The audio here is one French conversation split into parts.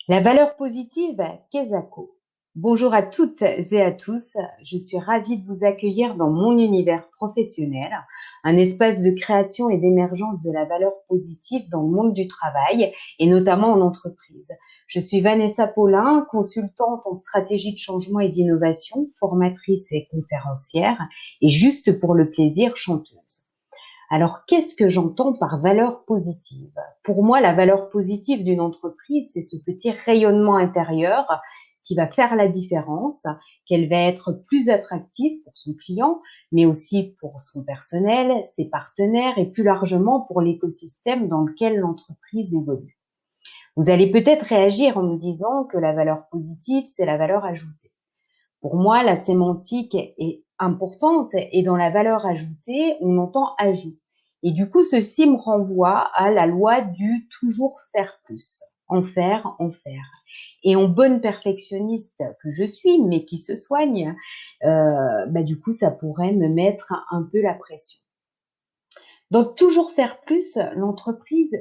La valeur positive, Kezako. Bonjour à toutes et à tous, je suis ravie de vous accueillir dans mon univers professionnel, un espace de création et d'émergence de la valeur positive dans le monde du travail et notamment en entreprise. Je suis Vanessa Paulin, consultante en stratégie de changement et d'innovation, formatrice et conférencière et juste pour le plaisir, chanteuse. Alors, qu'est-ce que j'entends par valeur positive? Pour moi, la valeur positive d'une entreprise, c'est ce petit rayonnement intérieur qui va faire la différence, qu'elle va être plus attractive pour son client, mais aussi pour son personnel, ses partenaires et plus largement pour l'écosystème dans lequel l'entreprise évolue. Vous allez peut-être réagir en me disant que la valeur positive, c'est la valeur ajoutée. Pour moi, la sémantique est importante et dans la valeur ajoutée, on entend ajout. Et du coup, ceci me renvoie à la loi du toujours faire plus. En faire, en faire. Et en bonne perfectionniste que je suis, mais qui se soigne, du coup, ça pourrait me mettre un peu la pression. Dans toujours faire plus, l'entreprise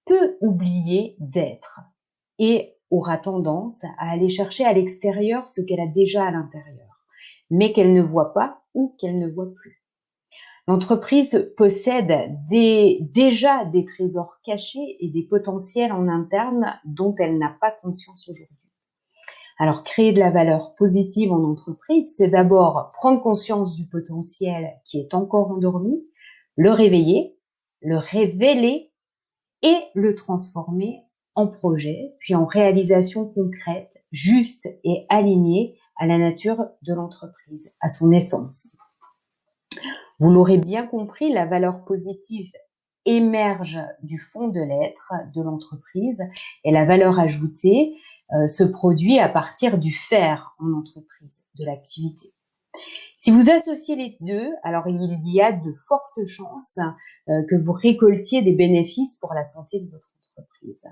peut oublier d'être et aura tendance à aller chercher à l'extérieur ce qu'elle a déjà à l'intérieur, mais qu'elle ne voit pas ou qu'elle ne voit plus. L'entreprise possède déjà des trésors cachés et des potentiels en interne dont elle n'a pas conscience aujourd'hui. Alors, créer de la valeur positive en entreprise, c'est d'abord prendre conscience du potentiel qui est encore endormi, le réveiller, le révéler et le transformer en projet, puis en réalisation concrète, juste et alignée à la nature de l'entreprise, à son essence. Vous l'aurez bien compris, la valeur positive émerge du fond de l'être de l'entreprise et la valeur ajoutée se produit à partir du faire en entreprise, de l'activité. Si vous associez les deux, alors il y a de fortes chances que vous récoltiez des bénéfices pour la santé de votre entreprise.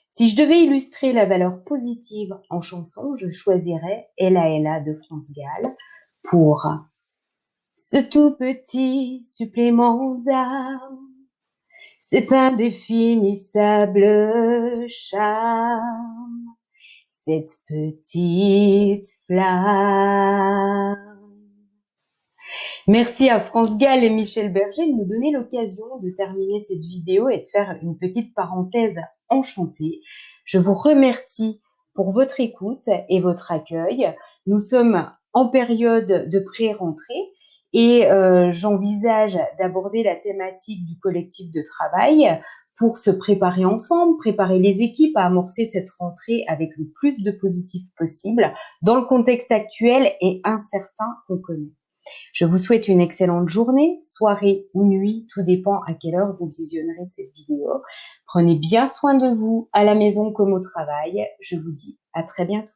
Si je devais illustrer la valeur positive en chanson, je choisirais Ella Ella de France Gall pour ce tout petit supplément d'âme, cet indéfinissable charme, cette petite flamme. Merci à France Gall et Michel Berger de nous donner l'occasion de terminer cette vidéo et de faire une petite parenthèse enchantée. Je vous remercie pour votre écoute et votre accueil. Nous sommes en période de pré-rentrée et j'envisage d'aborder la thématique du collectif de travail pour se préparer ensemble, préparer les équipes à amorcer cette rentrée avec le plus de positif possible dans le contexte actuel et incertain qu'on connaît. Je vous souhaite une excellente journée, soirée ou nuit, tout dépend à quelle heure vous visionnerez cette vidéo. Prenez bien soin de vous à la maison comme au travail. Je vous dis à très bientôt.